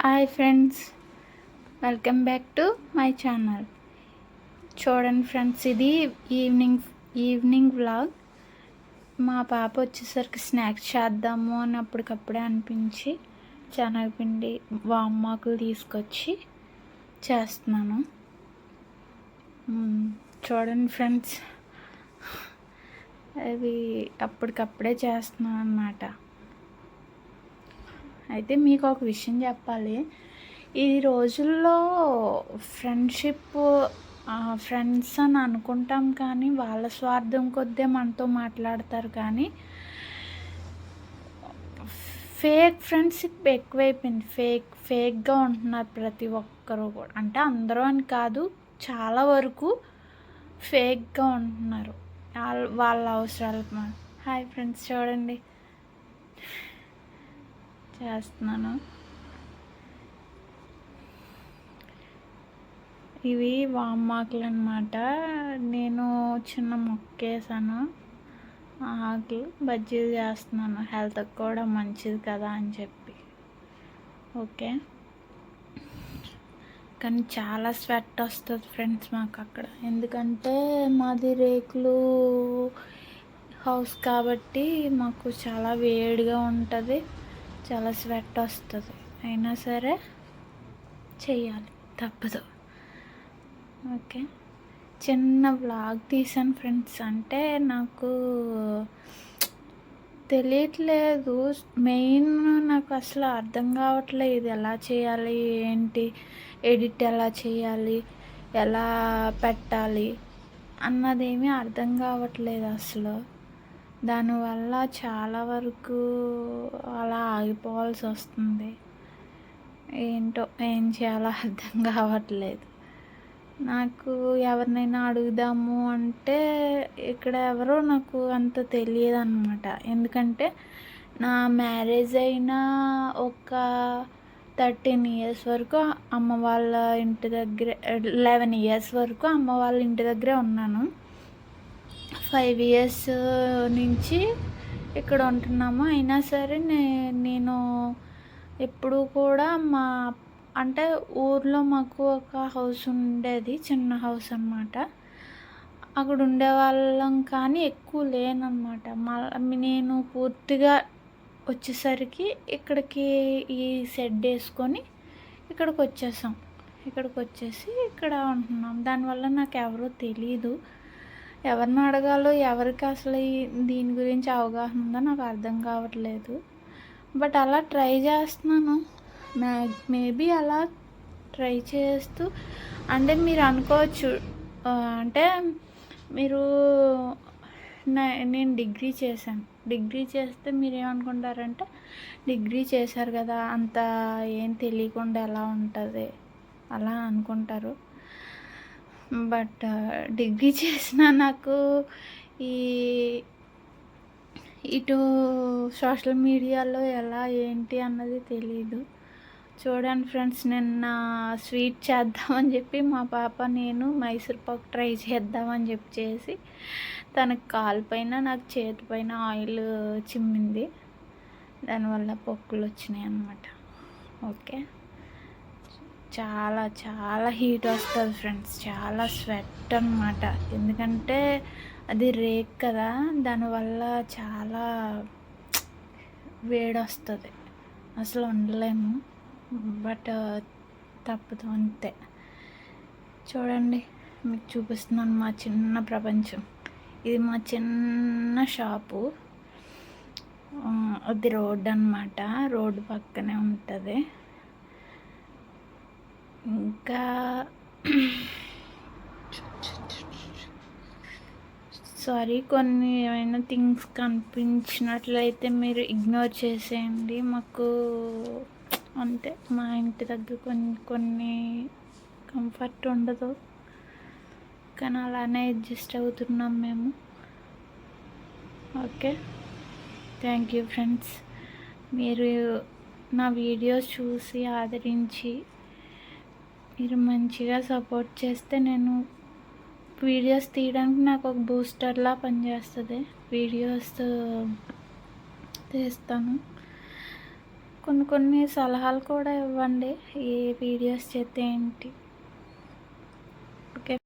Hi friends, welcome back to my channel. చూడండి friends, ఇది evening vlog. మా పాప వచ్చేసరికి స్నాక్స్ చేద్దాము అని అప్పటికప్పుడే అనిపించి శనగపిండి వామాకులు తీసుకొచ్చి చేస్తున్నాను. చూడండి ఫ్రెండ్స్, అవి అప్పటికప్పుడే చేస్తున్నాను అన్నమాట. అయితే మీకు ఒక విషయం చెప్పాలి. ఈ రోజుల్లో ఫ్రెండ్స్ అని అనుకుంటాం, కానీ వాళ్ళ స్వార్థం కొద్దే మనతో మాట్లాడతారు. కానీ ఫేక్ ఫ్రెండ్షిప్ ఎక్కువైపోయింది. ఫేక్గా ఉంటున్నారు ప్రతి ఒక్కరు కూడా. అంటే అందరూ అని కాదు, చాలా వరకు ఫేక్గా ఉంటున్నారు వాళ్ళ అవసరాలకు. హాయ్ ఫ్రెండ్స్, చూడండి చేస్తున్నాను. ఇవి వామాకులు అన్నమాట. నేను చిన్న మొక్క వేసాను, ఆకులు బజ్జీలు చేస్తున్నాను. హెల్త్కి కూడా మంచిది కదా అని చెప్పి. ఓకే, కానీ చాలా స్వెట్ వస్తుంది ఫ్రెండ్స్ మాకు అక్కడ. ఎందుకంటే మాది రేకులు హౌస్ కాబట్టి మాకు చాలా వేడిగా ఉంటుంది, చాలా స్వెట్ వస్తుంది. అయినా సరే చెయ్యాలి, తప్పదు. ఓకే, చిన్న వ్లాగ్ తీసాను ఫ్రెండ్స్. అంటే నాకు తెలియట్లేదు, మెయిన్ నాకు అసలు అర్థం కావట్లేదు ఇది ఎలా చేయాలి, ఏంటి ఎడిట్ ఎలా చేయాలి, ఎలా పెట్టాలి అన్నదేమీ అర్థం కావట్లేదు అసలు. దానివల్ల చాలా వరకు అలా ఆగిపోవాల్సి వస్తుంది. ఏంటో ఏం చేయాలో అర్థం కావట్లేదు నాకు. ఎవరినైనా అడుగుదాము అంటే ఇక్కడ ఎవరో నాకు అంత తెలియదు అన్నమాట. ఎందుకంటే నా మ్యారేజ్ అయిన ఒక 13 ఇయర్స్ వరకు అమ్మ వాళ్ళ ఇంటి దగ్గర, 11 ఇయర్స్ వరకు అమ్మ వాళ్ళ ఇంటి దగ్గరే ఉన్నాను. 5 ఇయర్స్ నుంచి ఇక్కడ ఉంటున్నాము. అయినా సరే నేను ఎప్పుడు కూడా అంటే ఊర్లో మాకు ఒక హౌస్ ఉండేది, చిన్న హౌస్ అన్నమాట. అక్కడ ఉండేవాళ్ళం, కానీ ఎక్కువ లేనన్నమాట. నేను పూర్తిగా వచ్చేసరికి ఇక్కడికి ఈ షెడ్ వేసుకొని ఇక్కడికి వచ్చేసి ఇక్కడ ఉంటున్నాం. దానివల్ల నాకు ఎవరో తెలీదు, ఎవరిని అడగాలో, ఎవరికి అసలు దీని గురించి అవగాహన ఉందో నాకు అర్థం కావట్లేదు. బట్ అలా ట్రై చేస్తున్నాను. మేబీ అలా ట్రై చేస్తూ, అంటే మీరు అనుకోవచ్చు, అంటే మీరు నేను డిగ్రీ చేశాను. డిగ్రీ చేస్తే మీరు ఏమనుకుంటారంటే, డిగ్రీ చేశారు కదా, అంత ఏం తెలియకుండా ఎలా ఉంటుంది అలా అనుకుంటారు. బట్ డిగ్రీ చేసిన నాకు ఇటు సోషల్ మీడియాలో ఎలా ఏంటి అన్నది తెలీదు. చూడండి ఫ్రెండ్స్, నిన్న స్వీట్ చేద్దామని చెప్పి మా పాప నేను మైసూర్ పాక్ ట్రై చేద్దామని చేసి తనకు కాలు పైన, నాకు చేతి పైన ఆయిల్ చిమ్మింది. దానివల్ల పొక్కులు వచ్చినాయి అన్నమాట. ఓకే, చాలా చాలా హీట్ వస్తుంది ఫ్రెండ్స్, చాలా స్వెట్ అన్నమాట. ఎందుకంటే అది రేక్ కదా, దానివల్ల చాలా వేడి వస్తుంది, అసలు ఉండలేము. బట్ తప్పదు, అంతే. చూడండి, మీకు చూపిస్తున్నాను మా చిన్న ప్రపంచం. ఇది మా చిన్న షాపు. అది రోడ్ అన్నమాట, రోడ్డు పక్కనే ఉంటుంది. ఇంకా సారీ, కొన్ని ఏమైనా థింగ్స్ కనిపించినట్లయితే మీరు ఇగ్నోర్ చేసేయండి. మాకు అంతే, మా ఇంటి దగ్గర కొన్ని కంఫర్ట్ ఉండదు, కానీ అలానే అడ్జస్ట్ అవుతున్నాం మేము. Okay, thank you friends. మీరు నా వీడియోస్ చూసి ఆదరించి మీరు మంచిగా సపోర్ట్ చేస్తే నేను వీడియోస్ తీయడానికి నాకు ఒక బూస్టర్లా పనిచేస్తుంది. వీడియోస్ తీస్తాను. కొన్ని కొన్ని సలహాలు కూడా ఇవ్వండి. ఏ వీడియోస్ చేస్తే ఏంటి?